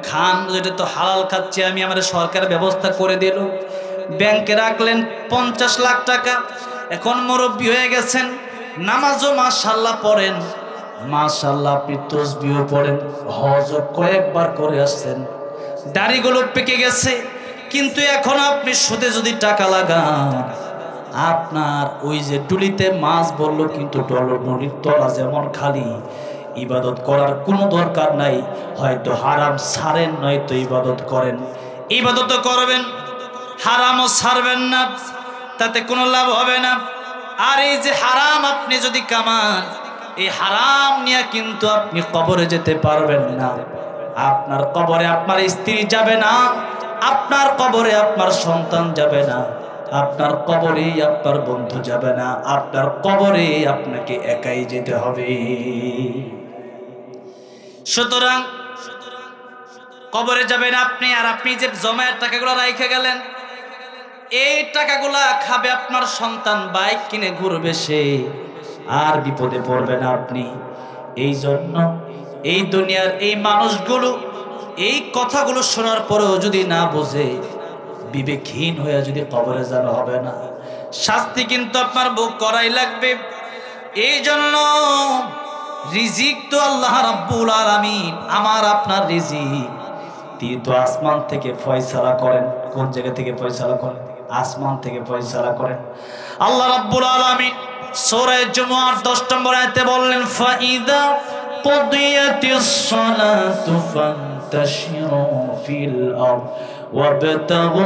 খান, যেটা তো হালাল খাচ্ছি আমি, আমাদের সরকার ব্যবস্থা করে দিল, ব্যাংকে রাখলেন 50 লাখ টাকা, এখন মুরব্বী হয়ে গেছেন, নামাজও মাশাআল্লাহ পড়েন, মাশাআল্লাহ আপনি তাসবিহও পড়েন, হজও কয়েকবার করে আসছেন, দাড়িগুলো পেকে গেছে, কিন্তু এখন আপনি সুদে যদি টাকা লাগান, আপনার ওই যে টুলিতে মাছ বললো কিন্তু নদীর তলা যেমন খালি, ইবাদত করার কোনো দরকার নাই। হয়তো হারাম ছাড়েন, নয়তো ইবাদত করেন, ইবাদতও করবেন, হারামও ছাড়বেন না, তাতে কোনো লাভ হবে না। আর এই যে হারাম আপনি যদি কামান, এই হারাম নিয়ে কিন্তু আপনি কবরে যেতে পারবেন না। আপনার কবরে আপনার স্ত্রী যাবে না, আপনার কবরে আপনার সন্তান যাবে না, আপনার কবরে আপনার বন্ধু যাবে না, আপনার কবরে আপনাকে একাই যেতে হবে। সুতরাং কবরে যাবেন আপনি, আর আপনি যে জমায়ের টাকাগুলো রেখে গেলেন, এই টাকাগুলা খাবে আপনার সন্তান, বাইক কিনে ঘুরবে সে, আর বিপদে পড়বেন আপনি। এই জন্য এই দুনিয়ার এই মানুষগুলো এই কথাগুলো শোনার পরেও যদি না বোঝে, বিবেকহীন হয়ে যদি কবরে যাওয়া হবে না, শাস্তি কিন্তু আপনার ভোগ করাই লাগবে। এই জন্য রিজিক তো আল্লাহ রাব্বুল আলামিন, আমার আপনার রিজিক তিনি তো আসমান থেকে ফয়সালা করেন। কোন জায়গা থেকে ফয়সালা করেন? আসমান থেকে ফয়সালা করেন। আল্লাহ রাব্বুল আলামিন সূরা জুমুয়ার 10 নম্বর আয়াতে বললেন, ফাইদা কুদিয়াতিস সালাতু ফান্তাশিরু ফিল আরদ ওয়াবতাগু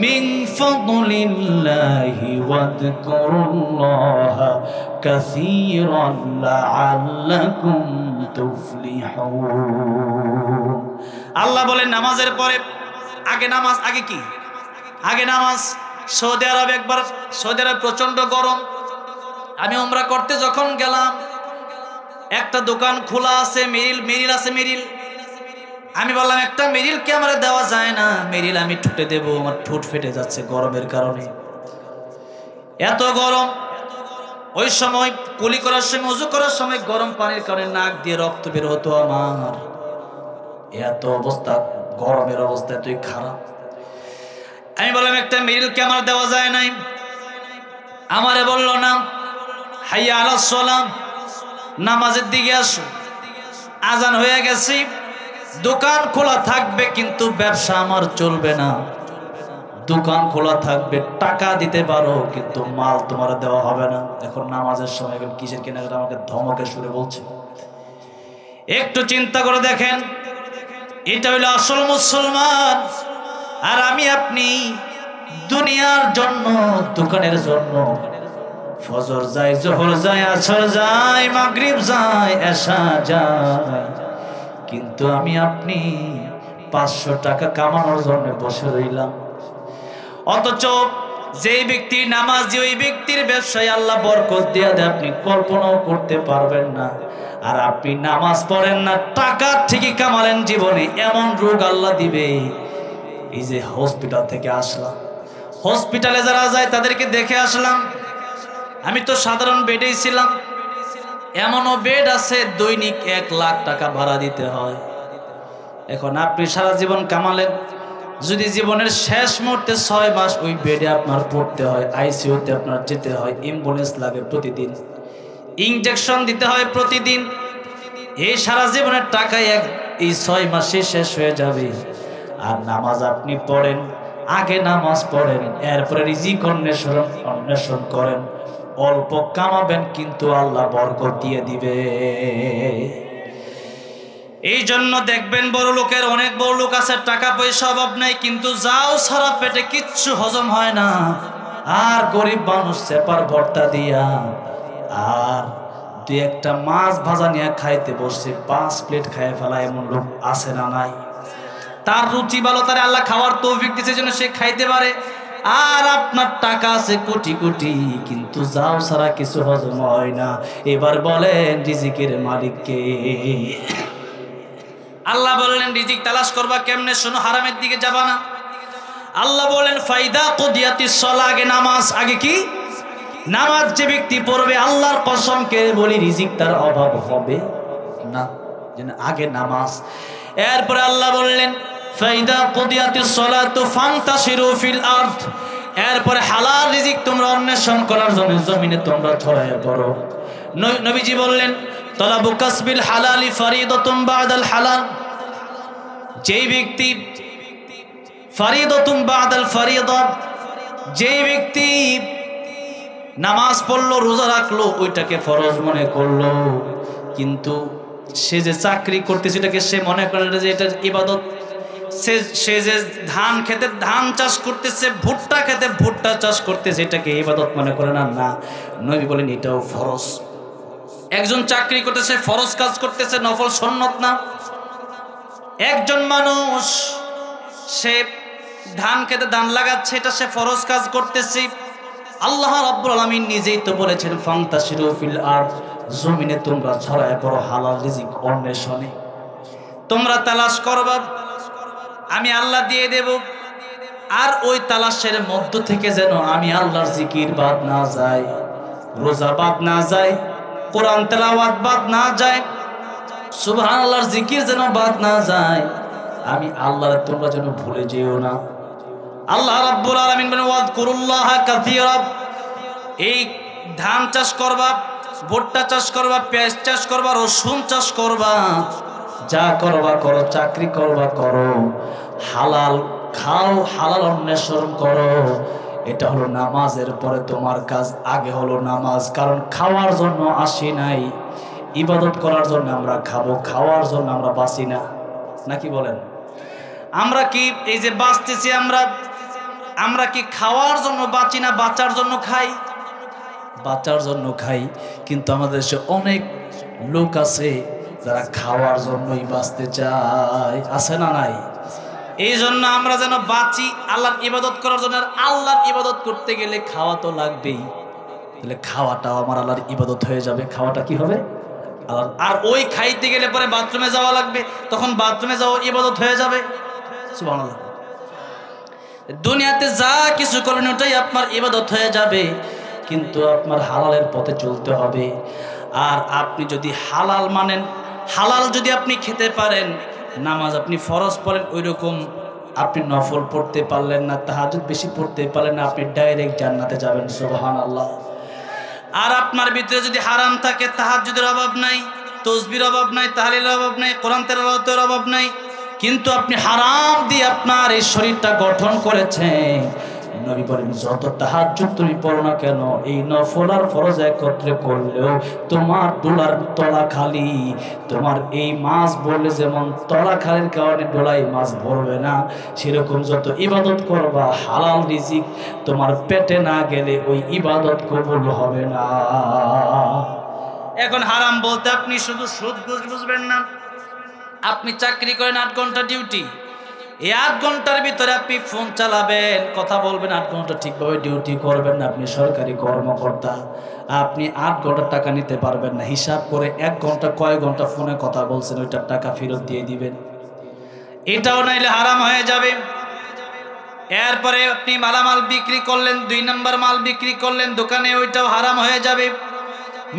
মিন ফাদলিল্লাহি ওয়াযকুরুল্লাহা কাসীরান লাআল্লাকুম তুফলিহুন। আল্লাহ বলেন নামাজের পরে আগে নামাজ, আগে কি? আগে নামাজ। সৌদি আরব একবার, সৌদি আরব প্রচন্ড গরম, আমি উমরা করতে যখন গেলাম, একটা দোকান খোলা আছে, মেরিল আছে, মেরিল। আমি বললাম একটা মেরিল কে আমার দেওয়া যায় না? মেরিল আমি ঠুটে দেবো, আমার ঠোঁট ফেটে যাচ্ছে গরমের কারণে, এত গরম। ওই সময় কুলি করার সময়, ওযু করার সময় গরম পানির কারণে নাক দিয়ে রক্ত বের হতো আমার, এত অবস্থা, গরমের অবস্থা এতই খারাপ। আমি বললাম একটা মেরিল কে আমার দেওয়া যায় নাই? আমারে বলল না, হাইয়া আলাস সালাম, নামাজের দিকে আসো, আজান হয়ে গেছে, দোকান খোলা থাকবে কিন্তু ব্যবসা আমার চলবে না। দোকান খোলা থাকবে, টাকা দিতে পারো কিন্তু মাল তোমার দেওয়া হবে না। এখন নামাজের সময় এখন কিসের কেনাকাটা? আমাকে ধমকের সুরে বলছে। একটু চিন্তা করে দেখেন, এটা হইলো আসল মুসলমান। আর আমি আপনি দুনিয়ার জন্য, দোকানের জন্য ফজর যায়, জোহর যায়, আসর যায়, মাগরিব যায়, এশা যায়, কিন্তু আমি আপনি 500 টাকা কামানোর জন্য বসে রইলাম। অথচ যেই ব্যক্তি নামাজি, ওই ব্যক্তির ব্যবসায় আল্লাহ বরকত দিয়ে দেয়, আপনি কল্পনাও করতে পারবেন না। আর আপনি নামাজ পড়েন না, টাকা ঠিকই কামালেন, জীবনে এমন রোগ আল্লাহ দিবে। এই যে হসপিটাল থেকে আসলাম, হসপিটালে যারা যায় তাদেরকে দেখে আসলাম। আমি তো সাধারণ বেডেই ছিলাম, এমনও বেড আছে দৈনিক 1 লাখ টাকা ভাড়া দিতে হয়। এখন আপনি সারা জীবন কামালেন, যদি জীবনের শেষ মুহূর্তে 6 মাস ওই বেডে আপনার পড়তে হয়, আইসিইউতে আপনার যেতে হয়, অ্যাম্বুলেন্স লাগে প্রতিদিন, ইনজেকশন দিতে হয় প্রতিদিন, এই সারা জীবনের টাকায় এই 6 মাসে শেষ হয়ে যাবে। আর নামাজ আপনি পড়েন, আগে নামাজ পড়েন, এরপরে রিজিক অন্বেষণ করেন, অল্প কামাবেন কিন্তু আল্লাহ বরকত দিয়ে দিবে। এই জন্য দেখবেন বড় লোকের, অনেক বড় লোক আছে, টাকা পয়সা অভাব নাই, কিন্তু যাও সারা পেটে কিচ্ছু হজম হয় না। আর গরিব মানুষ চেপার ভর্তা দিয়া আর 2-1টা মাছ ভাজা নিয়ে খাইতে বসছে, 5 প্লেট খাইয়ে ফেলা এমন লোক আছে না নাই? তার রুচি ভালো, তার আল্লাহ খাওয়ার তৌফিক দিয়েছে জন্য সে খাইতে পারে। আর আপনার টাকা আছে কোটি কোটি, কিন্তু যাও সারা কিছু হজম হয় না। এবার বলেন রিজিকের মালিক কে? আল্লাহ বললেন রিজিক তালাশ করবা কেমনে? শোনো, হারামের দিকে যাবা না। আল্লাহ বলেন ফাইদা কুদিয়াতিস সালাহ, আগে নামাজ। আগে কি? নামাজ যে ব্যক্তি পড়বে আল্লাহর কসম কে বলি রিজিক তার অভাব হবে না, যেন আগে নামাজ। এরপরে আল্লাহ বললেন ফাইদা কুদিয়াতিস সালাতু ফান্তাশিরু ফিল আরদ, এরপরে হালাল রিজিক তোমরা অন্বেষণ করার জন্য জমিনে তোমরা ছড়ায় পড়ো। নবীজি বললেন তলাবু কাসবিল হালালি ফরিদাতুম বাদাল হালাল, যেই ব্যক্তি ফরিদাতুম বাদাল ফরিদা, যেই ব্যক্তি নামাজ পড়লো রোজা রাখলো ওইটাকে ফরজ মনে করলো, কিন্তু সে যে চাকরি করতেছে এটাকে সে মনে করে যে এটা ইবাদত, সে যে ধান খেতে ধান চাষ করতেছে, ভুট্টা খেতে ভুট্টা চাষ করতেছে, এটাকে ইবাদত মনে করে না। না, নবী বলেন এটাও ফরজ। একজন চাকরি করতেছে ফরজ কাজ করতেছে, নফল সুন্নত না। একজন মানুষ সে ধান খেতে ধান লাগাচ্ছে, এটা সে ফরজ কাজ করতেছে। আল্লাহ রাব্বুল আলামিন নিজেই তো বলেছেন ফান্তাশিরু ফিল আরদ, জমিনে তোমরা ছড়ায় পড়ো হালাল রিজিক অন্বেষণে, তোমরা তালাশ করবা, আমি আল্লাহ দিয়ে দেব। আর ওই তালাশের মধ্য থেকে যেন আমি আল্লাহর জিকির বাদ না যায়, রোজা বাদ না যায়, কোরআন তেলাওয়াত বাদ না যায়, সুবহানাল্লাহর জিকির যেন বাদ না যায়, আমি আল্লাহর তোমরা যেন ভুলে যেও না। আল্লাহ রাব্বুল আলামিন বলেন ওয়াজকুরুল্লাহা কাসীরা, এই ধান চাষ করবা, ভুট্টা চাষ করবা, পেঁয়াজ চাষ করবা, রসুন চাষ করবা, যা করবা করো, চাকরি করবা করো, হালাল খাও, হালাল অন্বেষণ করো। এটা হলো নামাজের পরে তোমার কাজ, আগে হলো নামাজ। কারণ খাওয়ার জন্য আসি নাই, ইবাদত করার জন্য আমরা খাবো, খাওয়ার জন্য আমরা বাঁচি না, নাকি বলেন? আমরা কি এই যে বাঁচতেছি আমরা কি খাওয়ার জন্য বাঁচি না, বাঁচার জন্য খাই? বাঁচার জন্য খাই, কিন্তু আমাদের দেশে অনেক লোক আছে যারা খাওয়ার জন্যই বাঁচতে চায়, আছে না নাই? এই জন্য আমরা যেন বাঁচি আল্লাহর ইবাদত করার জন্য। আল্লাহর ইবাদত করতে গেলে খাওয়া তো লাগবেই, তাহলে খাওয়াটাও আমার আল্লাহর ইবাদত হয়ে যাবে। খাওয়াটা কি হবে? আর ওই খাইতে গেলে পরে বাথরুমে যাওয়া লাগবে, তখন বাথরুমে যাওয়া ইবাদত হয়ে যাবে। সুবহানাল্লাহ। দুনিয়াতে যা কিছু করেন ওটাই আপনার ইবাদত হয়ে যাবে, কিন্তু আপনার হালালের পথে চলতে হবে। আর আপনি যদি হালাল মানেন, হালাল যদি আপনি খেতে পারেন, নামাজ আপনি ফরজ পড়েন, ওই রকম আপনি নফল পড়তে পারলেন না, তাহাজ্জুদ বেশি পড়তে পারলেন না, আপনি ডাইরেক্ট জান্নাতে যাবেন। সুবহানাল্লাহ। আর আপনার ভিতরে যদি হারাম থাকে, তাহাজ্জুদের অভাব নাই, তাসবিহর অভাব নাই, তাহলিলের অভাব নাই, কোরআন তেলাওয়াতের অভাব নাই, কিন্তু আপনি হারাম দিয়ে আপনার এই শরীরটা গঠন করেছেন। নবী বলেন যত তাহাজ্জুদ তুমি পড়ো না কেন, এই নফল আর ফরজ একত্রে করলেও তোমার ডোলার তলা খালি। তোমার এই মাছ বলে যেমন তলা খালির কারণে ডোলায় মাছ ভরবে না, সেরকম যত ইবাদত করবা হালাল রিজিক তোমার পেটে না গেলে ওই ইবাদত কবুল হবে না। এখন হারাম বলতে আপনি শুধু সুদ ঘুষ বুঝবেন না। আপনি চাকরি করেন 8 ঘন্টা ডিউটি, এই 8 ঘন্টার ভিতরে আপনি ফোন চালাবেন, কথা বলবেন, 8 ঘন্টা ঠিকভাবে ডিউটি করবেন না। আপনি সরকারি কর্মকর্তা, আপনি 8 ঘন্টার টাকা নিতে পারবেন না। হিসাব করে 1 ঘন্টা কয় ঘন্টা ফোনে কথা বলছেন, ওইটার টাকা ফেরত দিয়ে দিবেন। এটাও নাইলে হারাম হয়ে যাবে। এরপরে আপনি মালামাল বিক্রি করলেন, 2 নম্বর মাল বিক্রি করলেন দোকানে, ওইটাও হারাম হয়ে যাবে।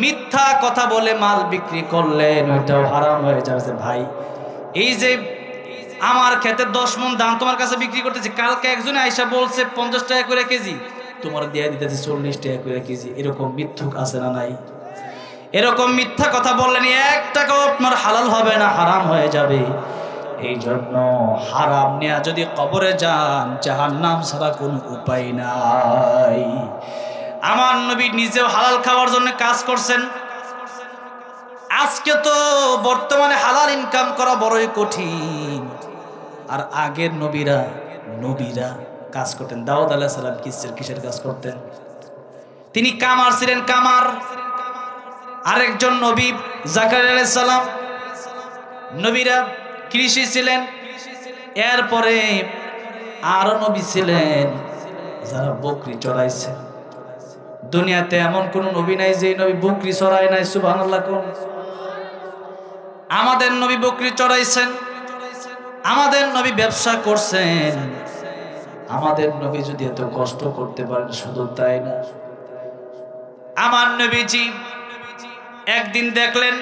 মিথ্যা কথা বলে মাল বিক্রি করলেন, ওইটাও হারাম হয়ে যাবে। ভাই, এই যে আমার ক্ষেতে 10 মণ ধান তোমার কাছে বিক্রি করতেছি, কালকে একজনে আইসা বলছে 50 টাকা করে কেজি, তোমার দিয়ে দিতেছি 40 টাকা করে কেজি। এরকম মিথ্যুক আছে না নাই? এরকম মিথ্যা কথা বললেন 1 টাকাও আপনার হালাল হবে না, হারাম হয়ে যাবে। এই জন্য হারাম নেয়া যদি কবরে যান, জাহান্নাম ছাড়া কোনো উপায় নাই। আমার নবী নিজেও হালাল খাওয়ার জন্য কাজ করছেন। আজকে তো বর্তমানে হালাল ইনকাম করা বড়ই কঠিন, আর আগের নবীরা কাজ করতেন। দাউদ আলাইহিস সালাম কিসের কাজ করতেন? তিনি কামার ছিলেন, কামার। আরেকজন নবী জাকারিয়া আলাইহিস সালাম, নবীরা কৃষি ছিলেন। এরপরে আরো নবী ছিলেন যারা বকরি চড়াইছে। দুনিয়াতে এমন কোন নবী নাই যে নবী বকরি চড়ায় নাই। সুবহানাল্লাহ। কোন? আমাদের নবী বকরি চড়াইছেন, আমাদের নবী ব্যবসা করছেন, আমাদের নবী যদি এত কষ্ট করতে পারেন, শুধু তাই না, আমার নবীজি একদিন দেখলেন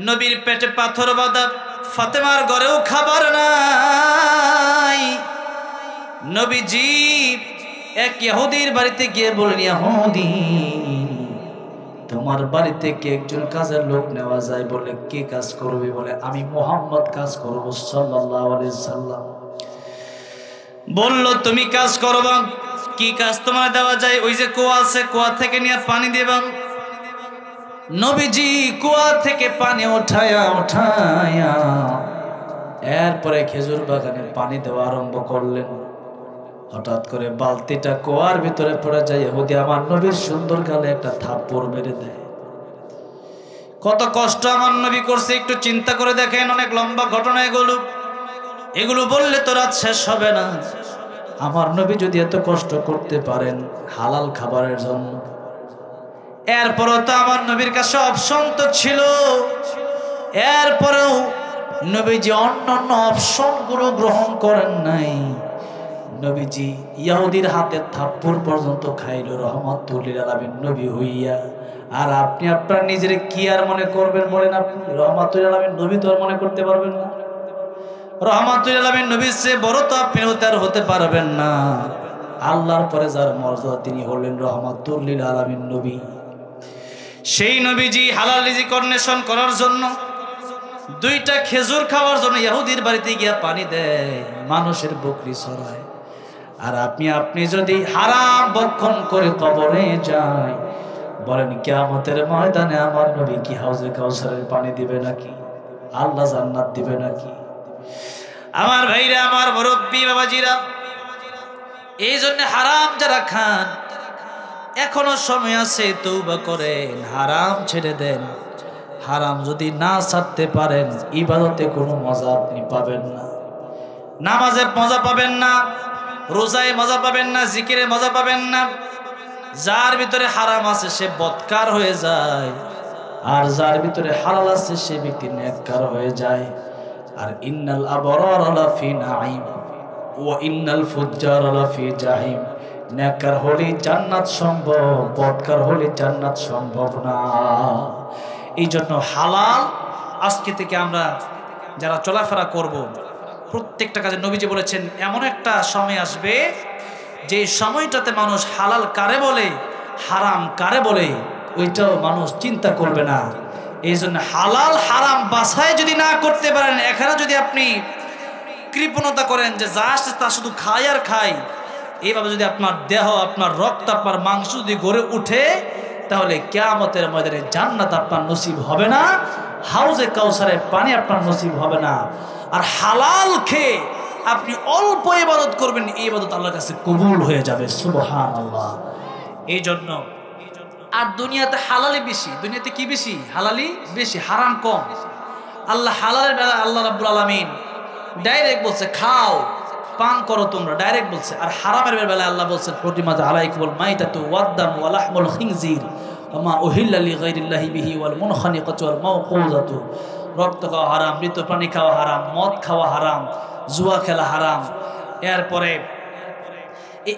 নবীর পেটে পাথর বাঁধা, ফাতেমার ঘরেও খাবার নাই। নবীজি এক ইহুদির বাড়িতে গিয়ে বললেন, ইহুদি, তোমার বাড়িতে কি একজন কাজের লোক নেওয়া যায়? বলে, কি কাজ করবে? বলে, আমি মুহাম্মদ কাজ করব সাল্লাল্লাহু আলাইহি সাল্লাম। বলল, তুমি কাজ করবা, কি কাজ তোমার দেওয়া যায়? ওই যে কুয়া আছে, কুয়া থেকে নিয়ে পানি দেবা। নবীজি কুয়া থেকে পানি উঠায়া এরপরে খেজুর বাগানে পানি দেওয়া আরম্ভ করলেন। হঠাৎ করে বালতিটা কুয়ার ভিতরে পড়ে যায়। ইহুদি আমার নবীর সুন্দর গালে একটা থাপ্পড় মেরে দেয়। কত কষ্ট আমার নবী করছে একটু চিন্তা করে দেখেন। অনেক লম্বা ঘটনা এগুলো বললে তো রাত শেষ হবে না। আমার নবী যদি এত কষ্ট করতে পারেন হালাল খাবারের জন্য, এরপরও তো আমার নবীর কাছে অপশন তো ছিল, এরপরেও নবীজি অন্যান্য অপশনগুলো গ্রহণ করেন নাই। নবীজি ইহুদির হাতে থাপ্পড় পর্যন্ত খাইল রহমাতুল লিল আলামিন নবী হইয়া। আর আপনি আপনার নিজের কি আর মনে করবেন বলেন? আপনি রহমাতুল লিল আলামিন নবী তো আর মনে করতে পারবেন না। রহমাতুল লিল আলামিন নবীর চেয়ে বড় তো আপনি হতে পারবেন না। আল্লাহর পরে যার মর্যাদা তিনি হলেন রহমাতুল লিল আলামিন নবী। সেই নবীজি হালাল রিজিক অন্বেষণ করার জন্য, দুইটা খেজুর খাওয়ার জন্য ইহুদির বাড়িতে গিয়া পানি দেয়, মানুষের বকরি চড়ায়। আর আপনি যদি হারাম ভক্ষণ করে কবরে যায়, বলেন কিয়ামতের ময়দানে আমার নবী কি হাউজে কাউসারের পানি দিবে নাকি? আল্লাহ জান্নাত দিবে নাকি? আমার ভাইরা, আমার মুরব্বী বাবাজিরা, এই জন্য হারাম যারা খান এখনো সময় আছে, তওবা করেন, হারাম ছেড়ে দেন। হারাম যদি না ছাড়তে পারেন ইবাদতে কোনো মজা আপনি পাবেন না, নামাজে মজা পাবেন না, রোজায় মজা পাবেন না, জিকিরে মজা পাবেন না। যার ভিতরে হারাম আছে সে বদকার হয়ে যায়, আর যার ভিতরে হালাল আছে সে ব্যক্তি নেককার হয়ে যায়। আর ইন্নাল আবরার লাফি নাঈম ওয়া ইন্নাল ফুজ্জার লাফি জাহিম। নেককার হলে জান্নাত সম্ভব, বদকার হলে জান্নাত সম্ভব না। এই জন্য হালাল আজকে থেকে আমরা যারা চলাফেরা করব, প্রত্যেকটা কাজে নবীজি বলেছেন এমন একটা সময় আসবে যে সময়টাতে মানুষ হালাল কারে বলে হারাম কারে বলে ওইটাও মানুষ চিন্তা করবে না। এই জন্য হালাল হারাম বাছাই যদি না করতে পারেন, এখানে যদি আপনি কৃপণতা করেন যে যা আসছে তা শুধু খাই আর খাই, এইভাবে যদি আপনার দেহ, আপনার রক্ত, আপনার মাংস যদি গড়ে উঠে, তাহলে কিয়ামতের ময়দানে জান্নাত আপনার নসিব হবে না, হাউজে কাউসারের পানি আপনার নসিব হবে না। আর হালাল খেয়ে আপনি অল্প ইবাদত করবেন, এই ইবাদত আল্লাহর কাছে কবুল হয়ে যাবে। সুবহানাল্লাহ। এই জন্য আর দুনিয়াতে হালালি বেশি, দুনিয়াতে কি বেশি? হালালি বেশি, হারাম কম। আল্লাহ হালালের বেলা আল্লাহ রাব্বুল আলামিন ডাইরেক্ট বলছে খাও পান করো তোমরা, ডাইরেক্ট বলছে। আর হারামের বেলায় আল্লাহ বলছেন হুরিমাত আলাইকুমুল মাইতাতু ওয়াদ-দামু ওয়া লাহমুল খিনজির ওয়া মা উহিল্লা লিগাইরিল্লাহি বিহি ওয়াল মুনখানিকাতু ওয়াল মাওকুযাতু। রক্ত খাওয়া হারাম, মৃত প্রাণী খাওয়া হারাম, মদ খাওয়া হারাম, জুয়া খেলা হারাম। এরপরে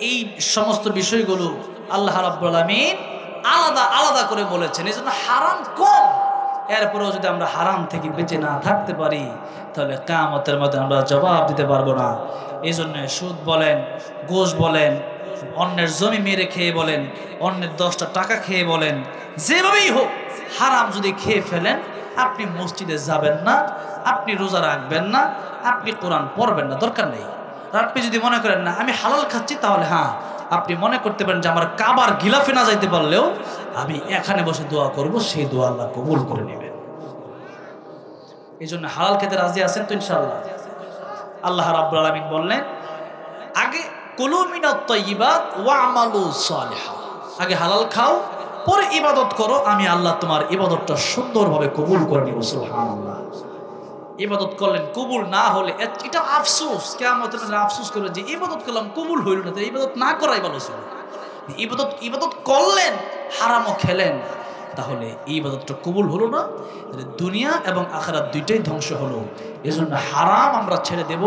এই সমস্ত বিষয়গুলো আল্লাহ রাব্বুল আলামিন আলাদা আলাদা করে বলেছেন। এই জন্য হারাম কম। এরপরেও যদি আমরা হারাম থেকে বেঁচে না থাকতে পারি, তাহলে কিয়ামতের মধ্যে আমরা জবাব দিতে পারবো না। এই জন্য সুদ বলেন, ঘুষ বলেন, অন্যের জমি মেরে খেয়ে বলেন, অন্যের 10টা টাকা খেয়ে বলেন, যেভাবেই হোক হারাম যদি খেয়ে ফেলেন, আপনি মসজিদে যাবেন না, আপনি রোজা রাখবেন না, আপনি কোরআন পড়বেন না, দরকার নেই। আর আপনি যদি মনে করেন না আমি হালাল খাচ্ছি, তাহলে হ্যাঁ আপনি মনে করতে পারেন যে আমার কাবার গিলাফে না যাইতে পারলেও আমি এখানে বসে দোয়া করব, সেই দোয়া আল্লাহ কবুল করে নেবেন। এই জন্য হালাল খেতে রাজি আছেন তো ইনশাআল্লাহ? আল্লাহ রাব্বুল আলামিন বললেন আগে কুলু মিনাত তাইয়িবাত ওয়া আমালু সালিহা, আগে হালাল খাও পরে ইবাদত করো, আমি আল্লাহ তোমার ইবাদতটা সুন্দরভাবে কবুল করে নিব। সুবহানাল্লাহ। ইবাদত করলেন, কবুল না হলে এটা আফসোস, কিয়ামতের দিন আফসোস করবে যে ইবাদত করলাম কবুল হইল না, তো ইবাদত না করাই ভালো ছিল। ইবাদত করলেন, হারামও খেলেন, তাহলে এই ইবাদতটা কবুল হলো না, দুনিয়া এবং আখিরাত দুইটাই ধ্বংস হলো। এজন্য হারাম আমরা ছেড়ে দেব,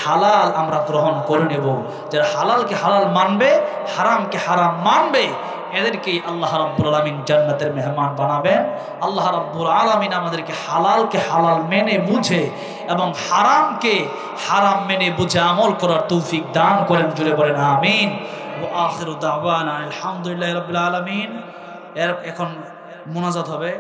হালাল আমরা গ্রহণ করে নেব। যারা হালালকে হালাল মানবে, হারামকে হারাম মানবে, এদেরকেই আল্লাহ রাব্বুল আলামিন জান্নাতের মেহমান বানাবেন। আল্লাহ রাব্বুল আলামিন আমাদেরকে হালালকে হালাল মেনে বুঝে এবং হারামকে হারাম মেনে বুঝে আমল করার তৌফিক দান করেন। জুড়ে বলেন আমিন। ওয়া আখিরু দাওয়ানা আলহামদুলিল্লাহি রাব্বিল আলামিন। এখন মুনাজাত হবে।